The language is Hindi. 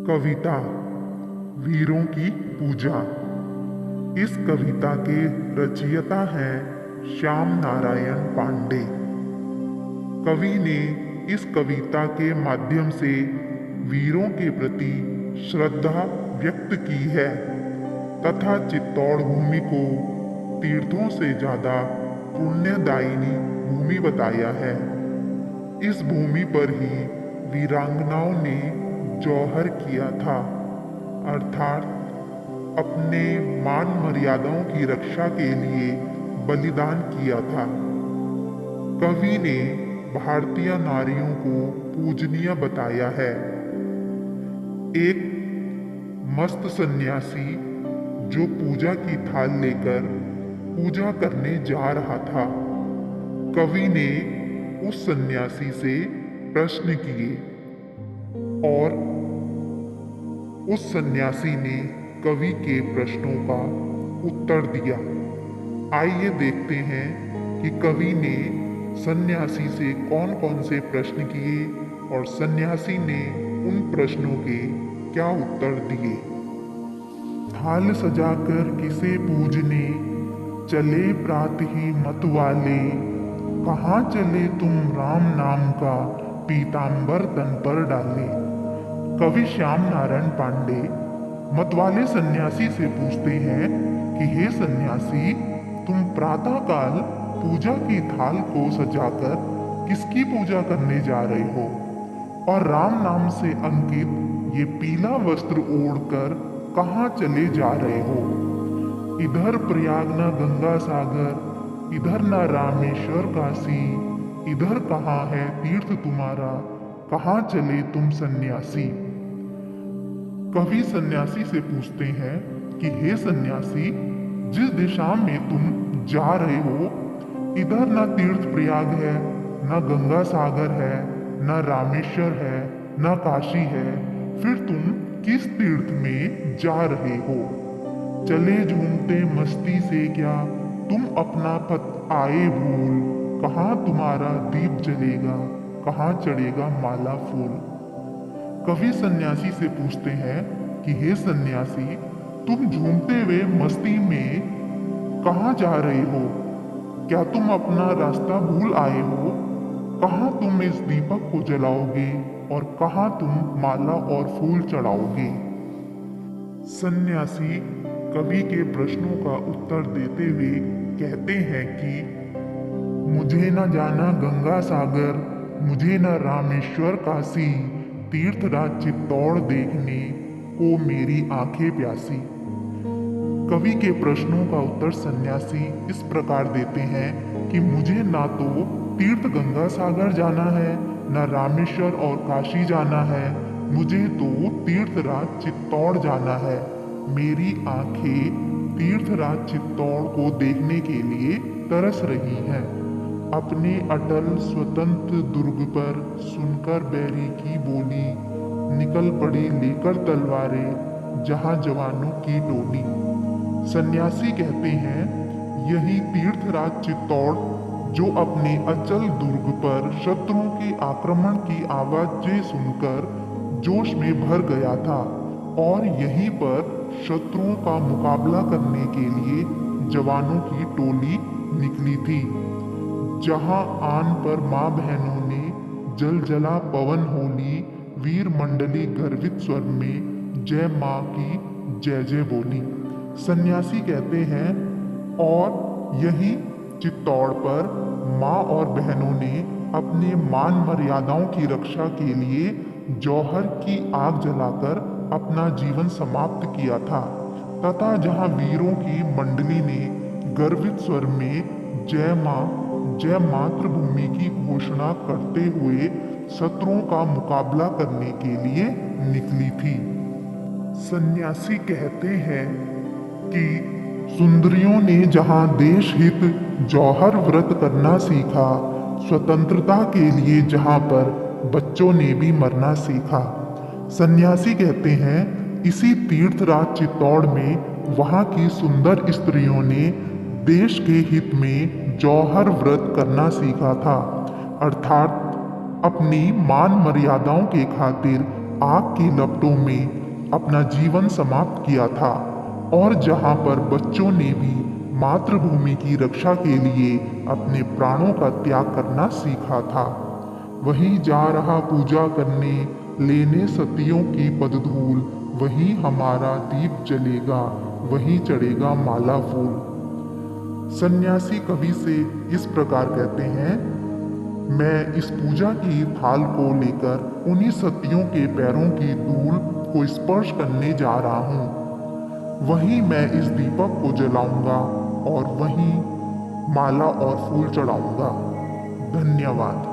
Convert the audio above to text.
कविता वीरों की पूजा। इस कविता के रचयिता हैं श्याम नारायण पांडे। कवि ने इस कविता के माध्यम से वीरों के प्रति श्रद्धा व्यक्त की है तथा चित्तौड़ भूमि को तीर्थों से ज्यादा पुण्यदायिनी भूमि बताया है। इस भूमि पर ही वीरांगनाओं ने जौहर किया था, अर्थात अपने मान मर्यादाओं की रक्षा के लिए बलिदान किया था। कवि ने भारतीय नारियों को पूजनीय बताया है। एक मस्त सन्यासी जो पूजा की थाल लेकर पूजा करने जा रहा था, कवि ने उस सन्यासी से प्रश्न किए और उस सन्यासी ने कवि के प्रश्नों का उत्तर दिया। आइए देखते हैं कि कवि ने सन्यासी से कौन कौन से प्रश्न किए और सन्यासी ने उन प्रश्नों के क्या उत्तर दिए। थाल सजाकर किसे पूजने चले प्रातः मतवाले, कहाँ चले तुम राम नाम का पीतांबर तन पर डाले। कवि श्याम नारायण पांडे मतवाले सन्यासी से पूछते हैं कि हे सन्यासी, तुम प्रातःकाल पूजा की थाल को सजाकर किसकी पूजा करने जा रहे हो और राम नाम से अंकित ये पीला वस्त्र ओढ़कर कहाँ चले जा रहे हो। इधर प्रयाग न गंगा सागर, इधर न रामेश्वर काशी, इधर कहाँ है तीर्थ तुम्हारा, कहाँ चले तुम सन्यासी। कवि सन्यासी से पूछते हैं कि हे सन्यासी, जिस दिशा में तुम जा रहे हो इधर न तीर्थ प्रयाग है, न गंगा सागर है, न रामेश्वर है, न काशी है, फिर तुम किस तीर्थ में जा रहे हो। चले झूमते मस्ती से क्या तुम अपना पथ आए भूल, कहाँ तुम्हारा दीप जलेगा, कहाँ चढ़ेगा माला फूल। कवि सन्यासी से पूछते हैं कि हे सन्यासी, तुम झूमते हुए मस्ती में कहाँ जा रहे हो, क्या तुम अपना रास्ता भूल आए हो, कहाँ तुम इस दीपक को जलाओगे और कहाँ तुम माला और फूल चढ़ाओगे। सन्यासी कवि के प्रश्नों का उत्तर देते हुए कहते हैं कि मुझे न जाना गंगा सागर, मुझे न रामेश्वर काशी, तीर्थराज चित्तौड़ देखने को मेरी आंखें प्यासी। कवि के प्रश्नों का उत्तर सन्यासी इस प्रकार देते हैं कि मुझे ना तो तीर्थ गंगा सागर जाना है, न रामेश्वर और काशी जाना है, मुझे तो तीर्थराज चित्तौड़ जाना है। मेरी आंखें तीर्थराज चित्तौड़ को देखने के लिए तरस रही हैं। अपने अटल स्वतंत्र दुर्ग पर सुनकर बैरी की बोली, निकल पड़ी लेकर तलवारें जहां जवानों की टोली। सन्यासी कहते हैं यही तीर्थराज चित्तौड़ जो अपने अचल दुर्ग पर शत्रुओं के आक्रमण की आवाजें सुनकर जोश में भर गया था और यहीं पर शत्रुओं का मुकाबला करने के लिए जवानों की टोली निकली थी। जहां आन पर माँ बहनों ने जल जला पवन होली, वीर मंडली गर्वित स्वर में जय माँ की जय जय बोली। सन्यासी कहते हैं और यही चित्तौड़ पर माँ और बहनों ने अपने मान मर्यादाओं की रक्षा के लिए जौहर की आग जलाकर अपना जीवन समाप्त किया था तथा जहां वीरों की मंडली ने गर्वित स्वर में जय माँ जय मातृभूमि की घोषणा करते हुए शत्रुओं का मुकाबला करने के लिए निकली थी। सन्यासी कहते हैं कि सुंदरियों ने जहां देश हित जौहर व्रत करना सीखा, स्वतंत्रता के लिए जहां पर बच्चों ने भी मरना सीखा। सन्यासी कहते हैं इसी तीर्थराज चित्तौड़ में वहां की सुंदर स्त्रियों ने देश के हित में जौहर व्रत करना सीखा था, अर्थात अपनी मान मर्यादाओं के खातिर आग की लपटों में अपना जीवन समाप्त किया था और जहां पर बच्चों ने भी मातृभूमि की रक्षा के लिए अपने प्राणों का त्याग करना सीखा था, वहीं जा रहा पूजा करने लेने सतियों की पदधूल, वहीं हमारा दीप जलेगा, वहीं चढ़ेगा माला फूल। सन्यासी कवि से इस प्रकार कहते हैं, मैं इस पूजा की थाल को लेकर उन्हीं सतियों के पैरों की धूल को स्पर्श करने जा रहा हूँ। वहीं मैं इस दीपक को जलाऊंगा और वहीं माला और फूल चढ़ाऊंगा। धन्यवाद।